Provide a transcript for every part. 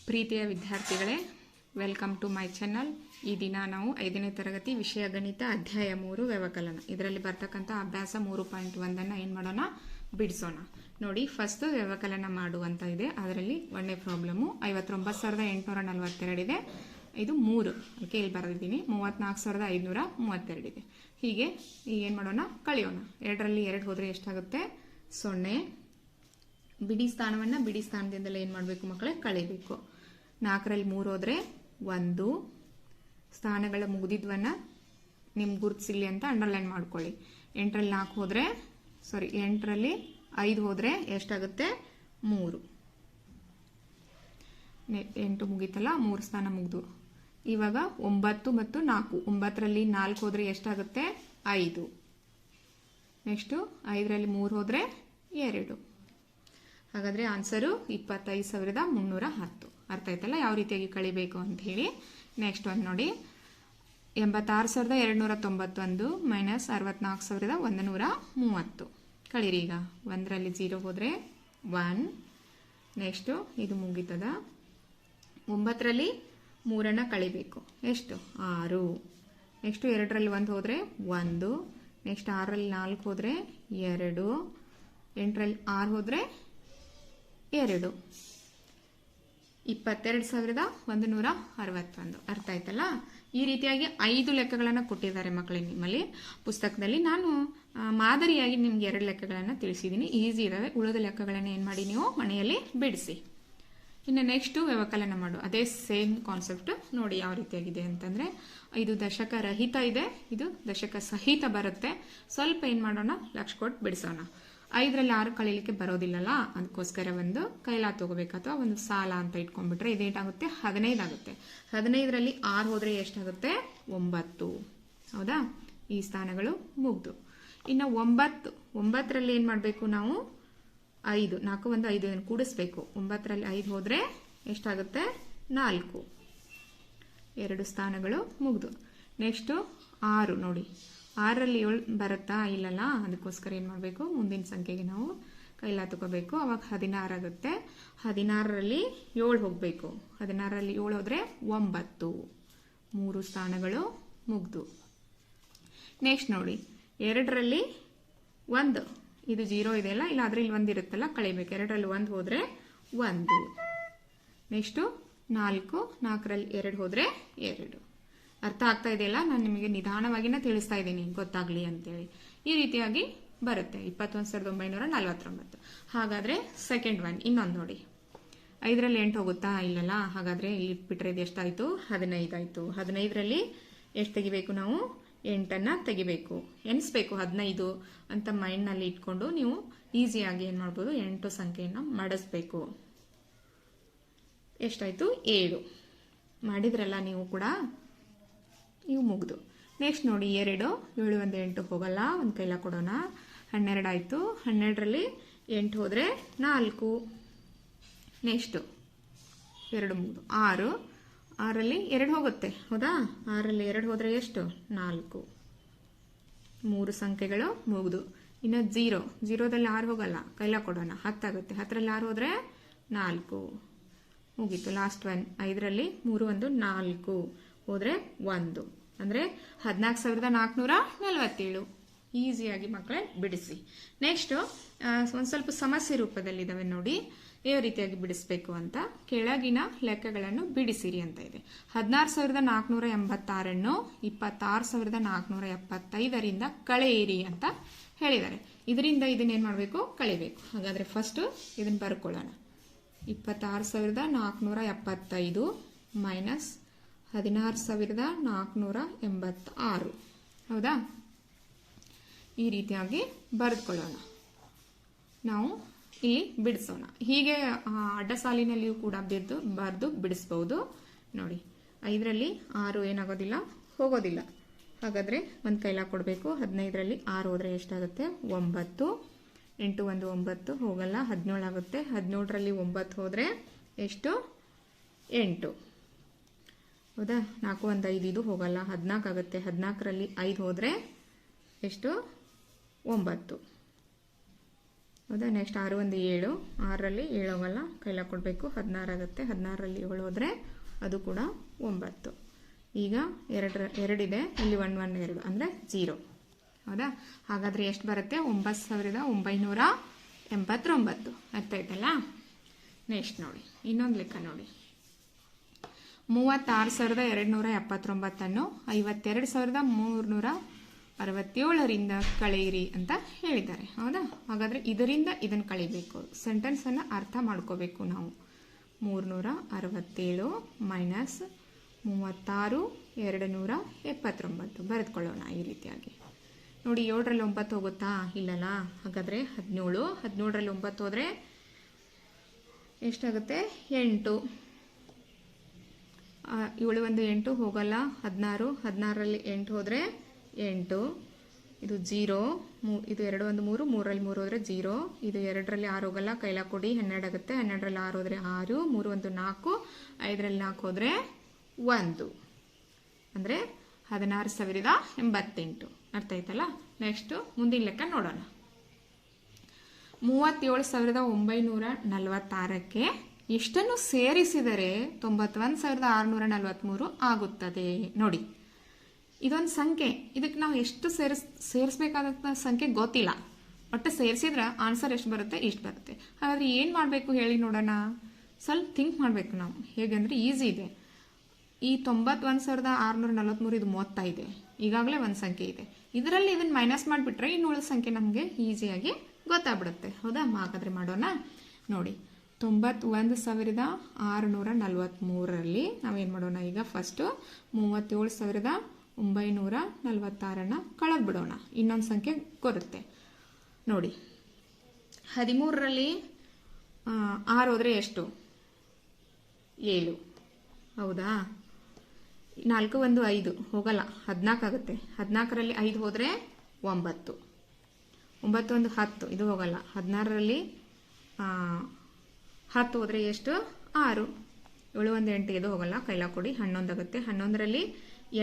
ಪ್ರೀತಿಯ ವಿದ್ಯಾರ್ಥಿಗಳೇ, welcome to my channel. ಈ ದಿನ ನಾವು 5ನೇ ತರಗತಿ ವಿಷಯ ಗಣಿತ ಅಧ್ಯಾಯ 3 ವ್ಯವಕಲನ ಇದರಲ್ಲಿ ಬರ್ತಕ್ಕಂಥ ಅಭ್ಯಾಸ 3.1 ಏನು ಮಾಡೋಣ, ಬಿಡಿಸೋಣ. ನೋಡಿ, ಫಸ್ಟ್ ವ್ಯವಕಲನ ಮಾಡುವಂತ ಇದೆ. ಅದರಲ್ಲಿ ಒಂದೇ ಪ್ರಾಬ್ಲಮ್ಮು 59,842 ಇದೆ. ಇದು 3 ಅದಕ್ಕೆ ಇಲ್ಲಿ ಬರೆದಿದ್ದೀನಿ. 34,532 ಇದೆ. ಹೀಗೆ ಈಗ ಏನು ಮಾಡೋಣ, ಕಳೆಯೋಣ. 2ರಲ್ಲಿ 2 ಹೋದರೆ ಎಷ್ಟಾಗುತ್ತೆ? 0. ಬಿಡಿ ಸ್ಥಾನವನ್ನು ಬಿಡಿ ಸ್ಥಾನದಿಂದಲೇ ಏನು ಮಾಡಬೇಕು ಮಕ್ಕಳೇ, ಕಳಿಬೇಕು. 4ರಲ್ಲಿ 3 ಹೋದರೆ 1. ಸ್ಥಾನಗಳ ಮುಗಿದಿದ್ವನ್ನ ನಿಮ್ಗೆ ಗುರುತಿಸಿಲಿ ಅಂತ ಅಂಡರ್ಲೈನ್ ಮಾಡ್ಕೊಳ್ಳಿ. 8ರಲ್ಲಿ 4 ಹೋದರೆ 8ರಲ್ಲಿ 5 ಹೋದರೆ ಎಷ್ಟಾಗುತ್ತೆ? 3. 8 ಮುಗೀತಲ್ಲ, 3 ಸ್ಥಾನ ಮುಗಿದು. ಇವಾಗ 9 ಮತ್ತು 4. 9ರಲ್ಲಿ 4 ಹೋದರೆ ಎಷ್ಟಾಗುತ್ತೆ? 5. ನೆಕ್ಸ್ಟು 5ರಲ್ಲಿ 3 ಹೋದರೆ 2. ಹಾಗಾದರೆ ಆನ್ಸರು 25,310. ಅರ್ಥ ಆಯ್ತಲ್ಲ ಯಾವ ರೀತಿಯಾಗಿ ಕಳಿಬೇಕು ಅಂತ ಹೇಳಿ. ನೆಕ್ಸ್ಟ್ ಒಂದು ನೋಡಿ, 86,291 ಮೈನಸ್ 64,130. ಕಳೀರಿ. ಈಗ 1ರಲ್ಲಿ 0 ಹೋದರೆ 1. ನೆಕ್ಸ್ಟು ಇದು ಮುಗೀತದ. 9ರಲ್ಲಿ 3 ಕಳಿಬೇಕು. ಎಷ್ಟು? 6. ನೆಕ್ಸ್ಟು 2ರಲ್ಲಿ 1 ಹೋದರೆ 1. ನೆಕ್ಸ್ಟ್ 6ರಲ್ಲಿ 4 ಹೋದರೆ 2. 8ರಲ್ಲಿ 6 ಹೋದರೆ 2. 22,161. ಅರ್ಥ ಆಯ್ತಲ್ಲ? ಈ ರೀತಿಯಾಗಿ 5 ಲೆಕ್ಕಗಳನ್ನು ಕೊಟ್ಟಿದ್ದಾರೆ ಮಕ್ಕಳೇ ನಿಮ್ಮಲ್ಲಿ ಪುಸ್ತಕದಲ್ಲಿ. ನಾನು ಮಾದರಿಯಾಗಿ ನಿಮ್ಗೆ 2 ಲೆಕ್ಕಗಳನ್ನು ತಿಳಿಸಿದ್ದೀನಿ. ಈಸಿ ಇದಾವೆ. ಉಳಿದ ಲೆಕ್ಕಗಳನ್ನು ಏನು ಮಾಡಿ ನೀವು ಮನೆಯಲ್ಲಿ ಬಿಡಿಸಿ. ಇನ್ನು ನೆಕ್ಸ್ಟು ವ್ಯವಕಲನ ಮಾಡು. ಅದೇ ಸೇಮ್ ಕಾನ್ಸೆಪ್ಟ್. ನೋಡಿ ಯಾವ ರೀತಿಯಾಗಿದೆ ಅಂತಂದರೆ, ಇದು ದಶಕ ರಹಿತ ಇದೆ, ಇದು ದಶಕ ಸಹಿತ ಬರುತ್ತೆ. ಸ್ವಲ್ಪ ಏನು ಮಾಡೋಣ, ಲಕ್ಷ ಕೊಟ್ಟು ಬಿಡಿಸೋಣ. 5ರಲ್ಲಿ 6 ಕಳೀಲಿಕ್ಕೆ ಬರೋದಿಲ್ಲಲ್ಲ, ಅದಕ್ಕೋಸ್ಕರ ಒಂದು ಕೈಲಾ ತಗೋಬೇಕು ಅಥವಾ ಒಂದು ಸಾಲ ಅಂತ ಇಟ್ಕೊಂಡ್ಬಿಟ್ರೆ ಇದೇಟಾಗುತ್ತೆ? 15 ಆಗುತ್ತೆ. 15ರಲ್ಲಿ 6 ಹೋದರೆ ಎಷ್ಟಾಗುತ್ತೆ? 9. ಹೌದಾ? ಈ ಸ್ಥಾನಗಳು ಮುಗ್ದು. ಇನ್ನು 9ರಲ್ಲಿ ಏನು ಮಾಡಬೇಕು ನಾವು? 5. 4 1 5 ಕೂಡಿಸ್ಬೇಕು. 9ರಲ್ಲಿ 5 ಹೋದರೆ ಎಷ್ಟಾಗುತ್ತೆ? 4. 2 ಸ್ಥಾನಗಳು ಮುಗ್ದು. ನೆಕ್ಸ್ಟು 6 ನೋಡಿ, 6ರಲ್ಲಿ 7 ಬರುತ್ತಾ? ಇಲ್ಲಲ್ಲ, ಅದಕ್ಕೋಸ್ಕರ ಏನು ಮಾಡಬೇಕು, ಮುಂದಿನ ಸಂಖ್ಯೆಗೆ ನಾವು ಕೈಲಾ ತಗೋಬೇಕು. ಅವಾಗ 16 ಆಗುತ್ತೆ. 16ರಲ್ಲಿ 7 ಹೋಗಬೇಕು. 16ರಲ್ಲಿ 7 ಹೋದರೆ 9. 3 ಸ್ಥಾನಗಳು ಮುಗ್ದು. ನೆಕ್ಸ್ಟ್ ನೋಡಿ, 2ರಲ್ಲಿ 1, ಇದು 0 ಇದೆಯಲ್ಲ, ಇಲ್ಲ ಅದರಲ್ಲಿ 1 ಇರುತ್ತಲ್ಲ, ಕಳಿಬೇಕು. 2ರಲ್ಲಿ 1 ಹೋದರೆ 1. ನೆಕ್ಸ್ಟು 4, 4ರಲ್ಲಿ 2 ಹೋದರೆ 2. ಅರ್ಥ ಆಗ್ತಾ ಇದೆಯಲ್ಲ? ನಾನು ನಿಮಗೆ ನಿಧಾನವಾಗಿನ ತಿಳಿಸ್ತಾ ಇದ್ದೀನಿ, ಗೊತ್ತಾಗ್ಲಿ ಅಂತೇಳಿ. ಈ ರೀತಿಯಾಗಿ ಬರುತ್ತೆ 21,949. ಹಾಗಾದರೆ ಸೆಕೆಂಡ್ ಒನ್ ಇನ್ನೊಂದು ನೋಡಿ. 5ರಲ್ಲಿ 8 ಹೋಗುತ್ತಾ? ಇಲ್ಲಲ್ಲ, ಹಾಗಾದರೆ ಇಲ್ಲಿ ಇಟ್ಬಿಟ್ರೆ ಇದು ಎಷ್ಟಾಯಿತು? 15 ಆಯಿತು. 15ರಲ್ಲಿ ಎಷ್ಟು ತೆಗಿಬೇಕು ನಾವು? 8 ತೆಗಿಬೇಕು. ಎಣಿಸ್ಬೇಕು 15 ಅಂತ ಮೈಂಡ್ನಲ್ಲಿ ಇಟ್ಕೊಂಡು ನೀವು ಈಸಿಯಾಗಿ ಏನು ಮಾಡ್ಬೋದು, 8 ಸಂಖ್ಯೆಯನ್ನು ಮಾಡಿಸ್ಬೇಕು. ಎಷ್ಟಾಯಿತು? 7 ಮಾಡಿದ್ರಲ್ಲ ನೀವು ಕೂಡ. ಇವು ಮುಗ್ದು. ನೆಕ್ಸ್ಟ್ ನೋಡಿ, 2 7 1 8 ಹೋಗಲ್ಲ, ಒಂದು ಕೈಲ ಕೊಡೋಣ. 12 ಆಯಿತು. 12ರಲ್ಲಿ 8 ಹೋದರೆ 4. ನೆಕ್ಸ್ಟು 2 ಮುಗ್ದು. 6 6ರಲ್ಲಿ 2 ಹೋಗುತ್ತೆ, ಹೌದಾ? 6ರಲ್ಲಿ 2 ಹೋದರೆ ಎಷ್ಟು? 4. 3 ಸಂಖ್ಯೆಗಳು ಮುಗ್ದು. ಇನ್ನು 0ದಲ್ಲಿ 6 ಹೋಗಲ್ಲ, ಕೈಲ ಕೊಡೋಣ. 10 ಆಗುತ್ತೆ. 10ರಲ್ಲಿ 6 ಹೋದರೆ 4. ಮುಗೀತು. Last one. 5ರಲ್ಲಿ 3 1 4 ಹೋದರೆ 1, ಅಂದರೆ 14,447. ಈಸಿಯಾಗಿ ಮಕ್ಕಳೇ ಬಿಡಿಸಿ. ನೆಕ್ಸ್ಟು ಒಂದು ಸ್ವಲ್ಪ ಸಮಸ್ಯೆ ರೂಪದಲ್ಲಿದ್ದಾವೆ ನೋಡಿ, ಯಾವ ರೀತಿಯಾಗಿ ಬಿಡಿಸ್ಬೇಕು ಅಂತ. ಕೆಳಗಿನ ಲೆಕ್ಕಗಳನ್ನು ಬಿಡಿಸಿರಿ ಅಂತ ಇದೆ. 16,486 26,475 ಕಳೆಯಿರಿ ಅಂತ ಹೇಳಿದ್ದಾರೆ. ಇದರಿಂದ ಇದನ್ನೇನು ಮಾಡಬೇಕು? ಕಳಿಬೇಕು. ಹಾಗಾದರೆ ಫಸ್ಟು ಇದನ್ನು ಬರ್ಕೊಳ್ಳೋಣ. 26,475 ಮೈನಸ್ 16,486. ಹೌದಾ? ಈ ರೀತಿಯಾಗಿ ಬರೆದುಕೊಳ್ಳೋಣ. ನಾವು ಇಲ್ಲಿ ಬಿಡಿಸೋಣ. ಹೀಗೆ ಅಡ್ಡ ಸಾಲಿನಲ್ಲಿಯೂ ಕೂಡ ಬರೆದು ಬಿಡಿಸ್ಬೋದು. ನೋಡಿ, 5ರಲ್ಲಿ 6 ಏನಾಗೋದಿಲ್ಲ, ಹೋಗೋದಿಲ್ಲ. ಹಾಗಾದರೆ ಒಂದು ಕೈಲಾ ಕೊಡಬೇಕು. 15ರಲ್ಲಿ 6 ಹೋದರೆ ಎಷ್ಟಾಗುತ್ತೆ? 9. 8 1 9 ಹೋಗಲ್ಲ, 17 ಆಗುತ್ತೆ. 17ರಲ್ಲಿ 9 ಹೋದರೆ ಎಷ್ಟು? 8. ಹೌದಾ? 4 1 5 ಇದು ಹೋಗಲ್ಲ, 14 ಆಗುತ್ತೆ. 14ರಲ್ಲಿ 5 ಹೋದರೆ ಎಷ್ಟು? 9. ಹೌದಾ. ನೆಕ್ಸ್ಟ್ 6 1 7, 6ರಲ್ಲಿ 7 ಹೋಗಲ್ಲ, ಕೈಲ ಕೊಡಬೇಕು, 16 ಆಗುತ್ತೆ. 16ರಲ್ಲಿ 7 ಹೋದರೆ ಅದು ಕೂಡ 9. ಈಗ 2 ಇದೆ, ಇಲ್ಲಿ 1 1 2 ಅಂದರೆ 0. ಹೌದಾ. ಹಾಗಾದರೆ ಎಷ್ಟು ಬರುತ್ತೆ? 9989. ಅರ್ಥ ಆಯ್ತಲ್ಲ. ನೆಕ್ಸ್ಟ್ ನೋಡಿ, ಇನ್ನೊಂದು ಲೆಕ್ಕ ನೋಡಿ. 36,279 52,367ರಿಂದ ಕಳೆಯಿರಿ ಅಂತ ಹೇಳಿದ್ದಾರೆ. ಹೌದಾ. ಹಾಗಾದರೆ ಇದರಿಂದ ಇದನ್ನು ಕಳಿಬೇಕು. ಸೆಂಟೆನ್ಸನ್ನು ಅರ್ಥ ಮಾಡ್ಕೋಬೇಕು ನಾವು. 367 ಮೈನಸ್ 36,279 ಬರೆದುಕೊಳ್ಳೋಣ ಈ ರೀತಿಯಾಗಿ. ನೋಡಿ, 7ರಲ್ಲಿ 9 ಹೋಗುತ್ತಾ? ಇಲ್ಲಲ್ಲ. ಹಾಗಾದರೆ 17, 17ರಲ್ಲಿ 9 ಹೋದರೆ ಎಷ್ಟಾಗುತ್ತೆ? 8. 7 1 8 ಹೋಗಲ್ಲ. 16, 16ರಲ್ಲಿ 8 ಹೋದರೆ 8. ಇದು 0. ಇದು 2 1 3, 3ರಲ್ಲಿ 3 ಹೋದರೆ 0. ಇದು 2ರಲ್ಲಿ 6 ಹೋಗಲ್ಲ, ಕೈಲ ಕೊಡಿ, 12 ಆಗುತ್ತೆ. 12ರಲ್ಲಿ 6 ಹೋದರೆ 6, 3 1 4, 5ರಲ್ಲಿ 4 ಹೋದರೆ 1, ಅಂದರೆ 16,088. ಅರ್ಥ ಆಯ್ತಲ್ಲ. ನೆಕ್ಸ್ಟು ಮುಂದಿನ ಲೆಕ್ಕ ನೋಡೋಣ. 37,946ಕ್ಕೆ ಎಷ್ಟನ್ನು ಸೇರಿಸಿದರೆ 91,643 ಆಗುತ್ತದೆ? ನೋಡಿ, ಇದೊಂದು ಸಂಖ್ಯೆ. ಇದಕ್ಕೆ ನಾವು ಎಷ್ಟು ಸೇರಿಸಬೇಕಾದ ಸಂಖ್ಯೆ ಗೊತ್ತಿಲ್ಲ. ಒಟ್ಟು ಸೇರಿಸಿದ್ರೆ ಆನ್ಸರ್ ಎಷ್ಟು ಬರುತ್ತೆ? ಇಷ್ಟು ಬರುತ್ತೆ. ಹಾಗಾದರೆ ಏನು ಮಾಡಬೇಕು ಹೇಳಿ ನೋಡೋಣ. ಸ್ವಲ್ಪ ಥಿಂಕ್ ಮಾಡಬೇಕು ನಾವು. ಹೇಗೆಂದರೆ ಈಸಿ ಇದೆ. ಈ 91,643 ಇದು ಮೊತ್ತ ಇದೆ. ಈಗಾಗಲೇ ಒಂದು ಸಂಖ್ಯೆ ಇದೆ. ಇದರಲ್ಲಿ ಇದನ್ನು ಮೈನಸ್ ಮಾಡಿಬಿಟ್ರೆ ಇನ್ನು ಉಳಿದ ಸಂಖ್ಯೆ ನಮಗೆ ಈಸಿಯಾಗಿ ಗೊತ್ತಾಗ್ಬಿಡುತ್ತೆ. ಹೌದಾ. ಹಾಗಾದರೆ ಮಾಡೋಣ. ನೋಡಿ, 91,643ರಲ್ಲಿ ನಾವೇನು ಮಾಡೋಣ ಈಗ? ಫಸ್ಟು 37,946ನ್ನು ಕಳೆದು ಬಿಡೋಣ. ಇನ್ನೊಂದು ಸಂಖ್ಯೆ ಬರುತ್ತೆ ನೋಡಿ. 13ರಲ್ಲಿ 6 ಹೋದರೆ ಎಷ್ಟು? 7. ಹೌದಾ. 4 1 5 ಹೋಗಲ್ಲ, 14 ಆಗುತ್ತೆ. 14ರಲ್ಲಿ 5 ಹೋದರೆ 9. 9 1 10, ಇದು ಹೋಗಲ್ಲ. 16ರಲ್ಲಿ 10 ಹೋದರೆ ಎಷ್ಟು? 6. 7 1 8, ಇದು ಹೋಗಲ್ಲ, ಕೈಲ ಕೊಡಿ, 11 ಆಗುತ್ತೆ. 11ರಲ್ಲಿ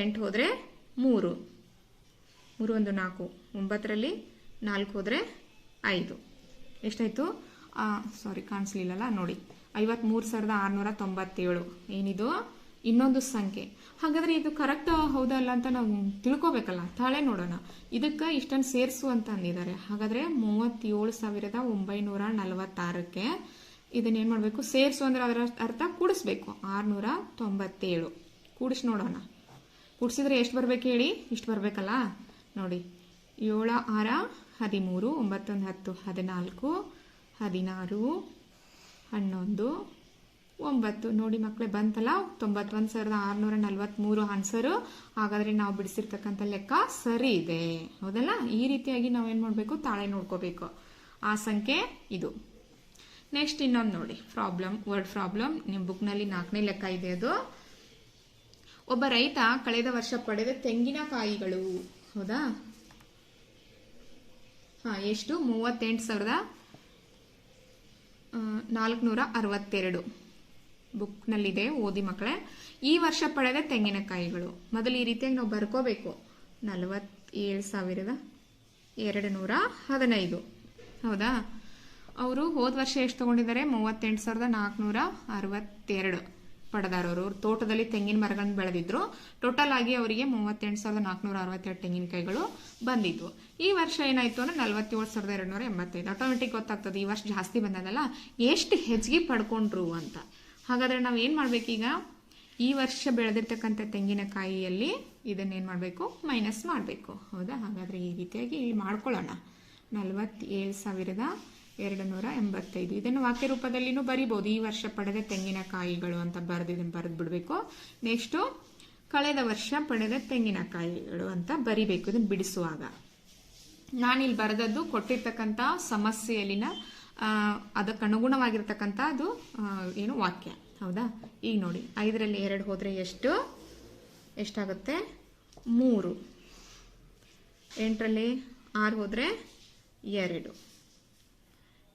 8 ಹೋದರೆ 3. 3 1 4. 9ರಲ್ಲಿ 4 ಹೋದರೆ 5. ಎಷ್ಟಾಯಿತು? ಸಾರಿ, ಕಾಣಿಸ್ಲಿಲ್ಲಲ್ಲ. ನೋಡಿ, 53,697. ಏನಿದು? ಇನ್ನೊಂದು ಸಂಖ್ಯೆ. ಹಾಗಾದರೆ ಇದು ಕರೆಕ್ಟ್ ಹೌದಲ್ಲ ಅಂತ ನಾವು ತಿಳ್ಕೊಬೇಕಲ್ಲ. ತಾಳೆ ನೋಡೋಣ. ಇದಕ್ಕೆ ಇಷ್ಟನ್ನು ಸೇರಿಸು ಅಂತ ಅಂದಿದ್ದಾರೆ. ಹಾಗಾದರೆ 37,946ಕ್ಕೆ ಇದನ್ನೇನು ಮಾಡಬೇಕು? ಸೇರಿಸು ಅಂದರೆ ಅದರ ಅರ್ಥ ಕೂಡಿಸ್ಬೇಕು. 697 ಕೂಡಿಸಿ ನೋಡೋಣ. ಕೂಡಿಸಿದ್ರೆ ಎಷ್ಟು ಬರಬೇಕು ಹೇಳಿ? ಇಷ್ಟು ಬರಬೇಕಲ್ಲ. ನೋಡಿ, 7 6 13, 9 1 10 14, 16 11 9. ನೋಡಿ ಮಕ್ಕಳೇ, ಬಂತಲ್ಲ 91,643 ಆನ್ಸರು. ಹಾಗಾದರೆ ನಾವು ಬಿಡಿಸಿರ್ತಕ್ಕಂಥ ಲೆಕ್ಕ ಸರಿ ಇದೆ. ಹೌದಲ್ಲ. ಈ ರೀತಿಯಾಗಿ ನಾವೇನು ಮಾಡಬೇಕು? ತಾಳೆ ನೋಡ್ಕೋಬೇಕು. ಆ ಸಂಖ್ಯೆ ಇದು. ನೆಕ್ಸ್ಟ್ ಇನ್ನೊಂದು ನೋಡಿ, ವರ್ಡ್ ಪ್ರಾಬ್ಲಮ್. ನಿಮ್ಮ ಬುಕ್ನಲ್ಲಿ 4ನೇ ಲೆಕ್ಕ ಇದೆ ಅದು. ಒಬ್ಬ ರೈತ ಕಳೆದ ವರ್ಷ ಪಡೆದ ತೆಂಗಿನಕಾಯಿಗಳು. ಹೌದಾ. ಎಷ್ಟು? 38,462 ಬುಕ್ನಲ್ಲಿದೆ, ಓದಿ ಮಕ್ಕಳೇ. ಈ ವರ್ಷ ಪಡೆದ ತೆಂಗಿನಕಾಯಿಗಳು. ಮೊದಲು ಈ ರೀತಿಯಾಗಿ ನಾವು ಬರ್ಕೋಬೇಕು. 47,215. ಹೌದಾ. ಅವರು ಹೋದ ವರ್ಷ ಎಷ್ಟು ತಗೊಂಡಿದ್ದಾರೆ? 38,462 ಪಡೆದಾರವರು. ಅವ್ರ ತೋಟದಲ್ಲಿ ತೆಂಗಿನ ಮರಗಳನ್ನು ಬೆಳೆದಿದ್ರು. ಟೋಟಲ್ ಆಗಿ ಅವರಿಗೆ 38,462 ತೆಂಗಿನಕಾಯಿಗಳು ಬಂದಿದ್ವು. ಈ ವರ್ಷ ಏನಾಯ್ತು ಅಂದ್ರೆ 47,285. ಆಟೋಮೆಟಿಕ್ ಗೊತ್ತಾಗ್ತದೆ ಈ ವರ್ಷ ಜಾಸ್ತಿ ಬಂದದಲ್ಲ, ಎಷ್ಟು ಹೆಚ್ಚಿಗೆ ಪಡ್ಕೊಂಡ್ರು ಅಂತ. ಹಾಗಾದ್ರೆ ನಾವು ಏನು ಮಾಡ್ಬೇಕೀಗ? ಈ ವರ್ಷ ಬೆಳೆದಿರ್ತಕ್ಕಂಥ ತೆಂಗಿನಕಾಯಿಯಲ್ಲಿ ಇದನ್ನೇನು ಮಾಡಬೇಕು? ಮೈನಸ್ ಮಾಡಬೇಕು. ಹೌದಾ. ಹಾಗಾದ್ರೆ ಈ ರೀತಿಯಾಗಿ ಇಲ್ಲಿ ಮಾಡ್ಕೊಳ್ಳೋಣ. 47,285. ಇದನ್ನು ವಾಕ್ಯ ರೂಪದಲ್ಲಿನೂ ಬರಿಬೋದು. ಈ ವರ್ಷ ಪಡೆದ ತೆಂಗಿನಕಾಯಿಗಳು ಅಂತ ಬರೆದು ಬಿಡಬೇಕು. ನೆಕ್ಸ್ಟು ಕಳೆದ ವರ್ಷ ಪಡೆದ ತೆಂಗಿನಕಾಯಿಗಳು ಅಂತ ಬರಿಬೇಕು ಇದನ್ನು ಬಿಡಿಸುವಾಗ. ನಾನಿಲ್ಲಿ ಬರೆದದ್ದು ಕೊಟ್ಟಿರ್ತಕ್ಕಂಥ ಸಮಸ್ಯೆಯಲ್ಲಿನ ಅದಕ್ಕನುಗುಣವಾಗಿರ್ತಕ್ಕಂಥ ಅದು ಏನು ವಾಕ್ಯ. ಹೌದಾ. ಈಗ ನೋಡಿ, 5ರಲ್ಲಿ 2 ಹೋದರೆ ಎಷ್ಟಾಗುತ್ತೆ? 3. 8ರಲ್ಲಿ 6 ಹೋದರೆ 2.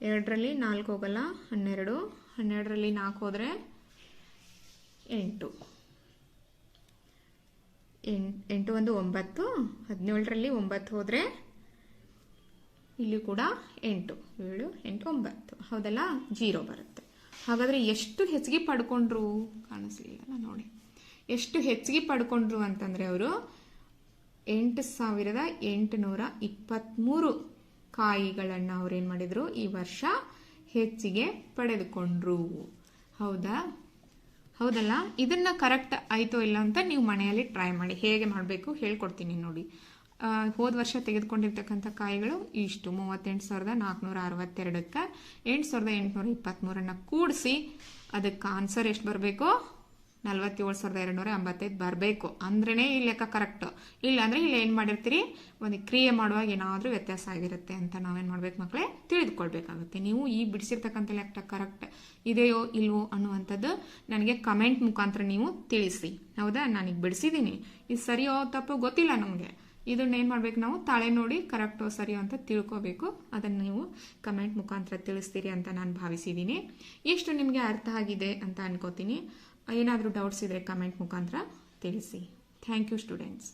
2ರಲ್ಲಿ 4 ಹೋಗಲ್ಲ, 12. 12ರಲ್ಲಿ 4 ಹೋದರೆ 8. 8 1 9. 17ರಲ್ಲಿ 9 ಹೋದರೆ ಇಲ್ಲಿ ಕೂಡ 8 7 8 9 ಹೌದಲ್ಲ 0 ಬರುತ್ತೆ. ಹಾಗಾದರೆ ಎಷ್ಟು ಹೆಚ್ಚಿಗೆ ಪಡ್ಕೊಂಡ್ರು ಕಾಣಿಸ್ಲಿಲ್ಲ ನೋಡಿ. ಎಷ್ಟು ಹೆಚ್ಚಿಗೆ ಪಡ್ಕೊಂಡ್ರು ಅಂತಂದರೆ ಅವರು 8,823 ಕಾಯಿಗಳನ್ನು ಅವ್ರೇನು ಮಾಡಿದ್ರು ಈ ವರ್ಷ ಹೆಚ್ಚಿಗೆ ಪಡೆದುಕೊಂಡ್ರು. ಹೌದಲ್ಲ. ಇದನ್ನ ಕರೆಕ್ಟ್ ಆಯಿತೋ ಇಲ್ಲ ಅಂತ ನೀವು ಮನೆಯಲ್ಲಿ ಟ್ರೈ ಮಾಡಿ. ಹೇಗೆ ಮಾಡಬೇಕು ಹೇಳ್ಕೊಡ್ತೀನಿ ನೋಡಿ. ಹೋದ ವರ್ಷ ತೆಗೆದುಕೊಂಡಿರ್ತಕ್ಕಂಥ ಕಾಯಿಗಳು ಇಷ್ಟು 38,462ಕ್ಕೆ 8,823 ಕೂಡಿಸಿ ಅದಕ್ಕೆ ಆನ್ಸರ್ ಎಷ್ಟು ಬರಬೇಕು 47,285 ಬರಬೇಕು ಅಂದ್ರೇ ಈ ಲೆಕ್ಕ ಕರೆಕ್ಟ್. ಇಲ್ಲ ಅಂದರೆ ಇಲ್ಲಿ ಏನು ಮಾಡಿರ್ತೀರಿ ಒಂದು ಕ್ರಿಯೆ ಮಾಡುವಾಗ ಏನಾದರೂ ವ್ಯತ್ಯಾಸ ಆಗಿರುತ್ತೆ ಅಂತ ನಾವೇನು ಮಾಡ್ಬೇಕು ಮಕ್ಕಳೇ ತಿಳಿದುಕೊಳ್ಬೇಕಾಗುತ್ತೆ. ನೀವು ಈ ಬಿಡಿಸಿರ್ತಕ್ಕಂಥ ಲೆಕ್ಕ ಕರೆಕ್ಟ್ ಇದೆಯೋ ಇಲ್ವೋ ಅನ್ನುವಂಥದ್ದು ನನಗೆ ಕಮೆಂಟ್ ಮುಖಾಂತರ ನೀವು ತಿಳಿಸಿ. ಹೌದಾ, ನಾನೀಗ ಬಿಡಿಸಿದ್ದೀನಿ, ಇದು ಸರಿಯೋ ತಪ್ಪೋ ಗೊತ್ತಿಲ್ಲ ನಮಗೆ. ಇದನ್ನ ಏನು ಮಾಡ್ಬೇಕು ನಾವು ತಾಳೆ ನೋಡಿ ಕರೆಕ್ಟೋ ಸರಿಯೋ ಅಂತ ತಿಳ್ಕೋಬೇಕು. ಅದನ್ನು ನೀವು ಕಮೆಂಟ್ ಮುಖಾಂತರ ತಿಳಿಸ್ತೀರಿ ಅಂತ ನಾನು ಭಾವಿಸಿದ್ದೀನಿ. ಇಷ್ಟು ನಿಮಗೆ ಅರ್ಥ ಆಗಿದೆ ಅಂತ ಅನ್ಕೋತೀನಿ. ಏನಾದರೂ ಡೌಟ್ಸ್ ಇದ್ದರೆ ಕಮೆಂಟ್ ಮುಖಾಂತರ ತಿಳಿಸಿ. Thank you students.